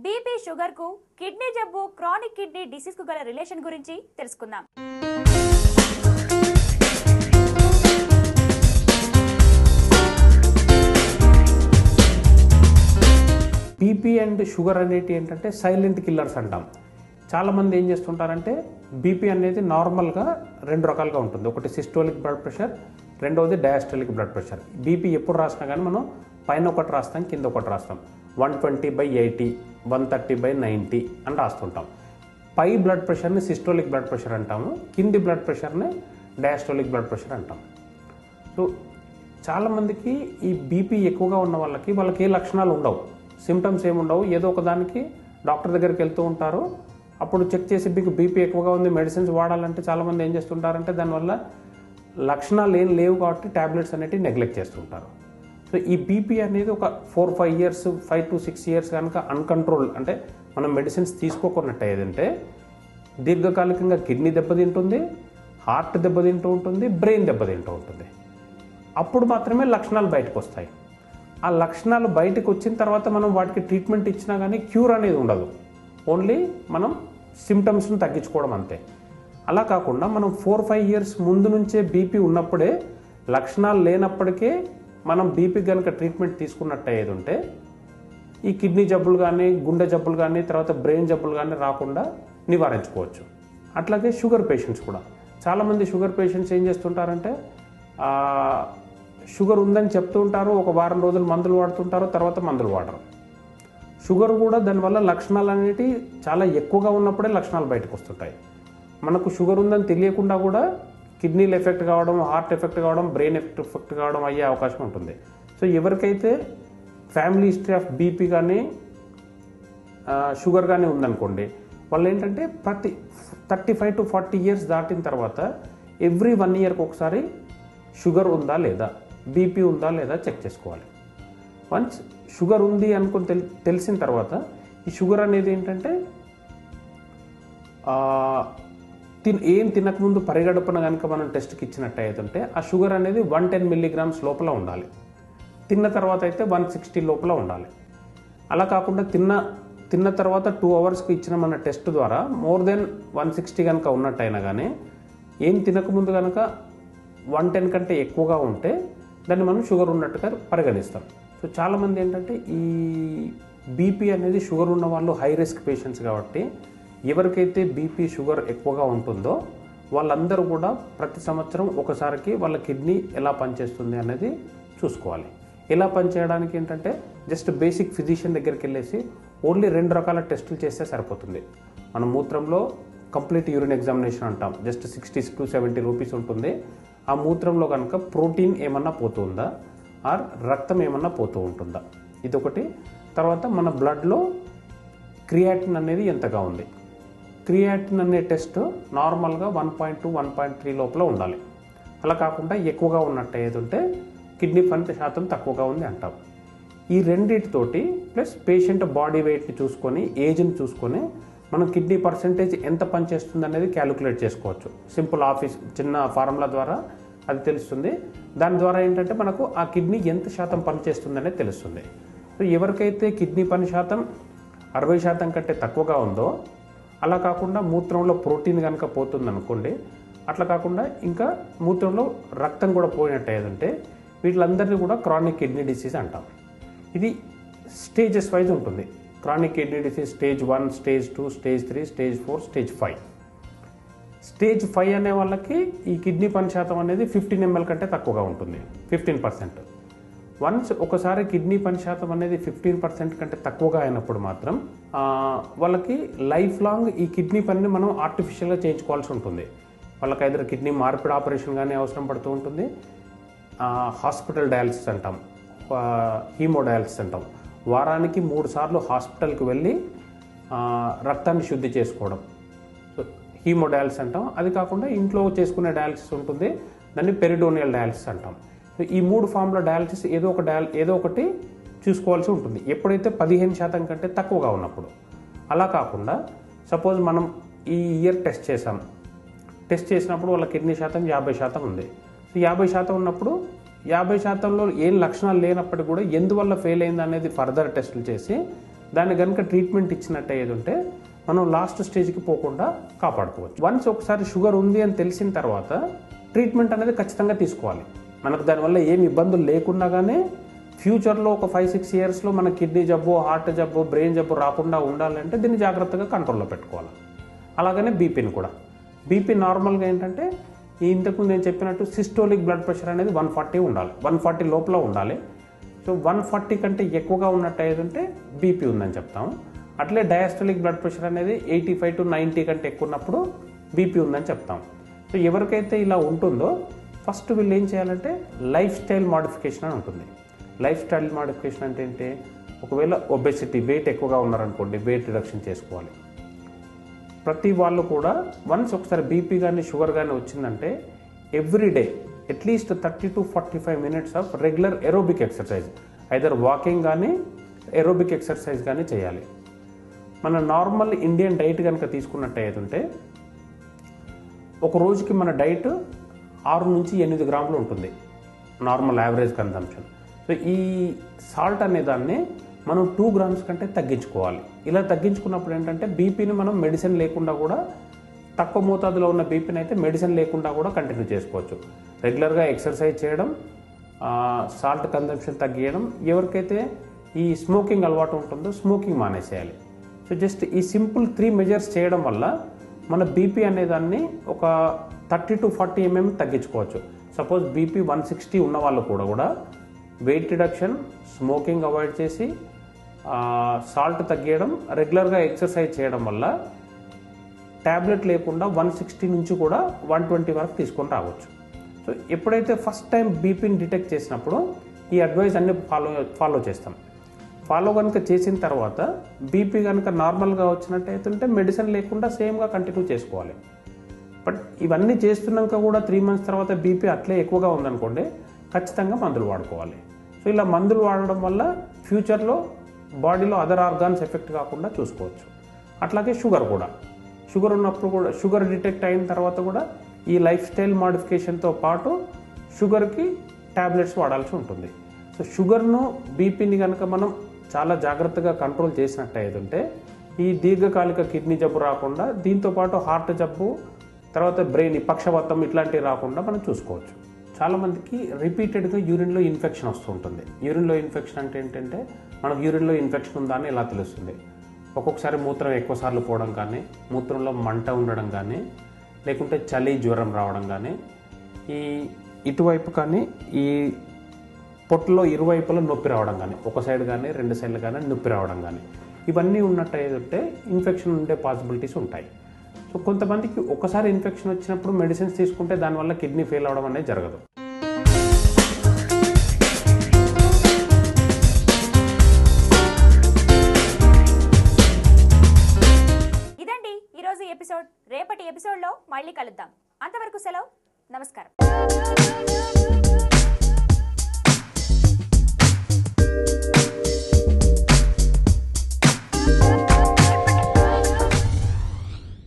BP sugar కు kidney జబ్బు chronic kidney disease కు గల రిలేషన్ గురించి తెలుసుకుందాం. బీపీ అండ్ షుగర్ అనేటి ఏంటంటే సైలెంట్ కిల్లర్స్ అంటాం. చాలామంది ఏం చేస్తుంటారంటే బీపీ అనేది నార్మల్గా రెండు రకాలుగా ఉంటుంది. ఒకటి సిస్టోలిక్ బ్లడ్ ప్రెషర్, రెండవది డయాస్టోలిక్ బ్లడ్ ప్రెషర్. బీపీ ఎప్పుడు రాసినా కానీ మనం పైన ఒకటి రాస్తాం, కింద ఒకటి రాస్తాం. 120/80, 130/90 అని రాస్తుంటాం. పై బ్లడ్ ప్రెషర్ని సిస్టోలిక్ బ్లడ్ ప్రెషర్ అంటాము, కింది బ్లడ్ ప్రెషర్ని డయాస్టోలిక్ బ్లడ్ ప్రెషర్ అంటాం. సో చాలామందికి ఈ బీపీ ఎక్కువగా ఉన్న వాళ్ళకి ఏ లక్షణాలు ఉండవు, సిమ్టమ్స్ ఏముండవు. ఏదో ఒక దానికి డాక్టర్ దగ్గరికి వెళ్తూ ఉంటారు. అప్పుడు చెక్ చేసి మీకు బీపీ ఎక్కువగా ఉంది, మెడిసిన్స్ వాడాలంటే చాలామంది ఏం చేస్తుంటారంటే దానివల్ల లక్షణాలు ఏం లేవు కాబట్టి ట్యాబ్లెట్స్ అనేవి నెగ్లెక్ట్ చేస్తుంటారు. సో ఈ బీపీ అనేది ఒక 4-5 ఇయర్స్, 5 to 6 ఇయర్స్ కనుక అన్కంట్రోల్ అంటే మనం మెడిసిన్స్ తీసుకోకున్నట్టు ఏదంటే దీర్ఘకాలికంగా కిడ్నీ దెబ్బతింటుంది, హార్ట్ దెబ్బతింటూ ఉంటుంది, బ్రెయిన్ దెబ్బతింటూ ఉంటుంది. అప్పుడు మాత్రమే లక్షణాలు బయటకు వస్తాయి. ఆ లక్షణాలు బయటకు వచ్చిన తర్వాత మనం వాటికి ట్రీట్మెంట్ ఇచ్చినా కానీ క్యూర్ అనేది ఉండదు. ఓన్లీ మనం సిమ్టమ్స్ని తగ్గించుకోవడం అంతే. అలా కాకుండా మనం 4-5 ఇయర్స్ ముందు నుంచే బీపీ ఉన్నప్పుడే లక్షణాలు లేనప్పటికే మనం బీపీ కనుక ట్రీట్మెంట్ తీసుకున్నట్టు అయ్యేది ఉంటే ఈ కిడ్నీ జబ్బులు కానీ, గుండె జబ్బులు కానీ, తర్వాత బ్రెయిన్ జబ్బులు కానీ రాకుండా నివారించుకోవచ్చు. అట్లాగే షుగర్ పేషెంట్స్ కూడా చాలామంది షుగర్ పేషెంట్స్ ఏం చేస్తుంటారంటే షుగర్ ఉందని చెప్తూ ఉంటారు, ఒక వారం రోజులు మందులు వాడుతుంటారు, తర్వాత మందులు వాడరు. షుగర్ కూడా దానివల్ల లక్షణాలు అనేవి చాలా ఎక్కువగా ఉన్నప్పుడే లక్షణాలు బయటకు వస్తుంటాయి. మనకు షుగర్ ఉందని తెలియకుండా కూడా కిడ్నీలు ఎఫెక్ట్ కావడం, హార్ట్ ఎఫెక్ట్ కావడం, బ్రెయిన్ ఎఫెక్ట్ కావడం అయ్యే అవకాశం ఉంటుంది. సో ఎవరికైతే ఫ్యామిలీ హిస్టరీ ఆఫ్ బీపీ కానీ షుగర్ కానీ ఉందనుకోండి, వాళ్ళు ఏంటంటే ప్రతి 35 to 40 ఇయర్స్ దాటిన తర్వాత ఎవ్రీ 1 ఇయర్కి ఒకసారి షుగర్ ఉందా లేదా, బీపీ ఉందా లేదా చెక్ చేసుకోవాలి. వన్స్ షుగర్ ఉంది అనుకుని తెలిసిన తర్వాత ఈ షుగర్ అనేది ఏంటంటే ఏం తినకముందు పరిగడుపున కనుక మనం టెస్ట్కి ఇచ్చినట్టు అయితే ఆ షుగర్ అనేది 110 milligrams లోపల ఉండాలి. తిన్న తర్వాత అయితే 160 లోపల ఉండాలి. అలా కాకుండా తిన్న తర్వాత 2 అవర్స్కి ఇచ్చిన మన టెస్ట్ ద్వారా మోర్ దెన్ 160 కనుక ఉన్నట్టయినా కానీ ఏం తినకముందు కనుక 110 కంటే ఎక్కువగా ఉంటే దాన్ని మనం షుగర్ ఉన్నట్టుగా పరిగణిస్తాం. సో చాలామంది ఏంటంటే ఈ బీపీ అనేది షుగర్ ఉన్న వాళ్ళు హై రిస్క్ పేషెంట్స్ కాబట్టి ఎవరికైతే బీపీ షుగర్ ఎక్కువగా ఉంటుందో వాళ్ళందరూ కూడా ప్రతి సంవత్సరం ఒకసారికి వాళ్ళ కిడ్నీ ఎలా పనిచేస్తుంది అనేది చూసుకోవాలి. ఎలా పనిచేయడానికి ఏంటంటే జస్ట్ బేసిక్ ఫిజిషియన్ దగ్గరికి వెళ్ళేసి ఓన్లీ 2 రకాల టెస్టులు చేస్తే సరిపోతుంది. మన మూత్రంలో కంప్లీట్ యూరిన్ ఎగ్జామినేషన్ అంటాం, జస్ట్ 60 to 70 రూపీస్ ఉంటుంది. ఆ మూత్రంలో కనుక ప్రోటీన్ ఏమన్నా పోతుందా ఆర్ రక్తం ఏమన్నా పోతూ ఉంటుందా, ఇదొకటి. తర్వాత మన బ్లడ్లో క్రియాటిన్ అనేది ఎంతగా ఉంది. క్రియాటిన్ అనే టెస్ట్ నార్మల్గా 1.2, 1.3 లోపల ఉండాలి. అలా కాకుండా ఎక్కువగా ఉన్నట్టు ఏది ఉంటే కిడ్నీ పని శాతం తక్కువగా ఉంది అంటాం. ఈ రెండింటితోటి ప్లస్ పేషెంట్ బాడీ వెయిట్ని చూసుకొని, ఏజ్ని చూసుకొని మనం కిడ్నీ పర్సెంటేజ్ ఎంత పనిచేస్తుంది అనేది క్యాలిక్యులేట్ చేసుకోవచ్చు. సింపుల్ చిన్న ఫార్ములా ద్వారా అది తెలుస్తుంది. దాని ద్వారా ఏంటంటే మనకు ఆ కిడ్నీ ఎంత శాతం పనిచేస్తుంది అనేది తెలుస్తుంది. సో ఎవరికైతే కిడ్నీ పని శాతం 60% కంటే తక్కువగా ఉందో, అలా కాకుండా మూత్రంలో ప్రోటీన్ కనుక పోతుంది అనుకోండి, అట్లా కాకుండా ఇంకా మూత్రంలో రక్తం కూడా పోయినట్టు ఏదంటే వీళ్ళందరినీ కూడా క్రానిక్ కిడ్నీ డిసీజ్ అంటాం. ఇది స్టేజెస్ వైజ్ ఉంటుంది. Chronic kidney disease stage 1, stage 2, stage 3, stage 4, stage 5. Stage 5 అనే వాళ్ళకి ఈ కిడ్నీ పని శాతం అనేది 15 ml కంటే తక్కువగా ఉంటుంది, 15%. వన్స్ ఒకసారి కిడ్నీ పని శాతం అనేది 15% కంటే తక్కువగా అయినప్పుడు మాత్రం వాళ్ళకి లైఫ్ లాంగ్ ఈ కిడ్నీ పనిని మనం ఆర్టిఫిషియల్గా చేయించుకోవాల్సి ఉంటుంది. వాళ్ళకి ఐదర్ కిడ్నీ మార్పిడి ఆపరేషన్ కానీ అవసరం పడుతూ ఉంటుంది, హాస్పిటల్ డయాలసిస్ అంటాం, హీమోడయాలసిస్ అంటాం. వారానికి 3 సార్లు హాస్పిటల్కి వెళ్ళి రక్తాన్ని శుద్ధి చేసుకోవడం, హీమోడయాలసిస్ అంటాం. అది కాకుండా ఇంట్లో చేసుకునే డయాలసిస్ ఉంటుంది, దాన్ని పెరిటోనియల్ డయాలసిస్ అంటాం. ఈ 3 ఫామ్ల డయాలసిస్ ఏదో ఒకటి చూసుకోవాల్సి ఉంటుంది ఎప్పుడైతే 15% కంటే తక్కువగా ఉన్నప్పుడు. అలా కాకుండా సపోజ్ మనం ఈ ఇయర్ టెస్ట్ చేసినప్పుడు వాళ్ళ కిడ్నీ శాతం 50% ఉంది. 50% ఉన్నప్పుడు 50%లో ఏం లక్షణాలు లేనప్పటికీ కూడా ఎందువల్ల ఫెయిల్ అయింది అనేది ఫర్దర్ టెస్టులు చేసి దాన్ని కనుక ట్రీట్మెంట్ ఇచ్చినట్టు ఏది ఉంటే మనం లాస్ట్ స్టేజ్కి పోకుండా కాపాడుకోవచ్చు. వన్స్ ఒకసారి షుగర్ ఉంది అని తెలిసిన తర్వాత ట్రీట్మెంట్ అనేది ఖచ్చితంగా తీసుకోవాలి. మనకు దానివల్ల ఏమి ఇబ్బందులు లేకుండా కానీ ఫ్యూచర్లో ఒక 5-6 ఇయర్స్లో మన కిడ్నీ జబ్బు, హార్ట్ జబ్బు, బ్రెయిన్ జబ్బు రాకుండా ఉండాలంటే దీన్ని జాగ్రత్తగా కంట్రోల్లో పెట్టుకోవాలి. అలాగనే బీపీని కూడా. బీపీ నార్మల్గా ఏంటంటే ఇంతకు నేను చెప్పినట్టు సిస్టోలిక్ బ్లడ్ ప్రెషర్ అనేది 140 ఉండాలి, 140 లోపల ఉండాలి. సో 140 కంటే ఎక్కువగా ఉన్నట్టు ఏదంటే బీపీ ఉందని చెప్తాము. అట్లే డయాస్టోలిక్ బ్లడ్ ప్రెషర్ అనేది 85 to 90 కంటే ఎక్కువ ఉన్నప్పుడు బీపీ ఉందని చెప్తాం. సో ఎవరికైతే ఇలా ఉంటుందో ఫస్ట్ వీళ్ళు ఏం చేయాలంటే లైఫ్ స్టైల్ మోడిఫికేషన్ అని ఉంటుంది. లైఫ్ స్టైల్ మోడిఫికేషన్ అంటే ఏంటి, ఒకవేళ ఒబెసిటీ వెయిట్ ఎక్కువగా ఉన్నారనుకోండి, వెయిట్ రిడక్షన్ చేసుకోవాలి. ప్రతి వాళ్ళు కూడా వన్స్ ఒకసారి బీపీ కానీ షుగర్ కానీ వచ్చిందంటే everyday at least 30 to 45 minutes of regular aerobic exercise, either walking కానీ ఏరోబిక్ ఎక్సర్సైజ్ కానీ చేయాలి. మన నార్మల్ ఇండియన్ డైట్ కనుక తీసుకున్నట్టు ఏదంటే ఒక రోజుకి మన డైట్ 6 నుంచి 8 గ్రాములు ఉంటుంది నార్మల్ యావరేజ్ కన్సంప్షన్. సో ఈ సాల్ట్ అనే దాన్ని మనం 2 grams కంటే తగ్గించుకోవాలి. ఇలా తగ్గించుకున్నప్పుడు ఏంటంటే బీపీని మనం మెడిసిన్ లేకుండా కూడా, తక్కువ మోతాదులో ఉన్న బీపీని అయితే మెడిసిన్ లేకుండా కూడా కంటిన్యూ చేసుకోవచ్చు. రెగ్యులర్గా ఎక్సర్సైజ్ చేయడం, సాల్ట్ కన్సంప్షన్ తగ్గియడం, ఎవరికైతే ఈ స్మోకింగ్ అలవాటు ఉంటుందో స్మోకింగ్ మానేసేయాలి. సో జస్ట్ ఈ సింపుల్ 3 measures చేయడం వల్ల మన బీపీ అనేదాన్ని ఒక 30 to 40 mm తగ్గించుకోవచ్చు. సపోజ్ బీపీ 160 ఉన్న వాళ్ళు కూడా వెయిట్ రిడక్షన్, స్మోకింగ్ అవాయిడ్ చేసి సాల్ట్ తగ్గియడం, రెగ్యులర్గా ఎక్సర్సైజ్ చేయడం వల్ల ట్యాబ్లెట్ లేకుండా 160 నుంచి కూడా 120 వరకు తీసుకొని రావచ్చు. సో ఎప్పుడైతే ఫస్ట్ టైం బీపీని డిటెక్ట్ చేసినప్పుడు ఈ అడ్వైస్ అన్ని ఫాలో చేస్తాం. ఫాలో కనుక చేసిన తర్వాత బీపీ కనుక నార్మల్గా వచ్చినట్టయితే మెడిసిన్ లేకుండా సేమ్గా కంటిన్యూ చేసుకోవాలి. బట్ ఇవన్నీ చేస్తున్నాక కూడా 3 months తర్వాత బీపీ అట్లే ఎక్కువగా ఉందనుకోండి, ఖచ్చితంగా మందులు వాడుకోవాలి. సో ఇలా మందులు వాడడం వల్ల ఫ్యూచర్లో బాడీలో అదర్ ఆర్గాన్స్ ఎఫెక్ట్ కాకుండా చూసుకోవచ్చు. అట్లాగే షుగర్ కూడా, షుగర్ ఉన్నప్పుడు కూడా, షుగర్ డిటెక్ట్ అయిన తర్వాత కూడా ఈ లైఫ్ స్టైల్ మోడిఫికేషన్తో పాటు షుగర్కి ట్యాబ్లెట్స్ వాడాల్సి ఉంటుంది. సో షుగర్ను, బీపీని కనుక మనం చాలా జాగ్రత్తగా కంట్రోల్ చేసినట్టు ఏదంటే ఈ దీర్ఘకాలిక కిడ్నీ జబ్బు రాకుండా, దీంతోపాటు హార్ట్ జబ్బు, తర్వాత బ్రెయిన్ పక్షవాతం ఇట్లాంటివి రాకుండా మనం చూసుకోవచ్చు. చాలామందికి రిపీటెడ్గా యూరిన్లో ఇన్ఫెక్షన్ వస్తుంటుంది. యూరిన్లో ఇన్ఫెక్షన్ అంటే ఏంటంటే మనకు యూరిన్లో ఇన్ఫెక్షన్ ఉందా అని ఎలా తెలుస్తుంది? ఒక్కొక్కసారి మూత్రం ఎక్కువసార్లు పోవడం కానీ, మూత్రంలో మంట ఉండడం కానీ, లేకుంటే చలి, జ్వరం రావడం కానీ, ఈ ఇటువైపు కానీ ఈ పొట్టలో ఇరువైపులో నొప్పి రావడం కానీ, ఒక సైడ్ కానీ 2 sides కానీ నొప్పి రావడం కానీ, ఇవన్నీ ఉన్నట్టు ఏదంటే ఇన్ఫెక్షన్ ఉండే పాసిబిలిటీస్ ఉంటాయి. సో కొంతమందికి ఒకసారి ఇన్ఫెక్షన్ వచ్చినప్పుడు మెడిసిన్స్ తీసుకుంటే దానివల్ల కిడ్నీ ఫెయిల్ అవడం అనేది జరగదు. ఇదండి ఈరోజు ఎపిసోడ్. రేపటి ఎపిసోడ్లో మళ్ళీ కలుద్దాం. అంతవరకు సెలవు. నమస్కారం.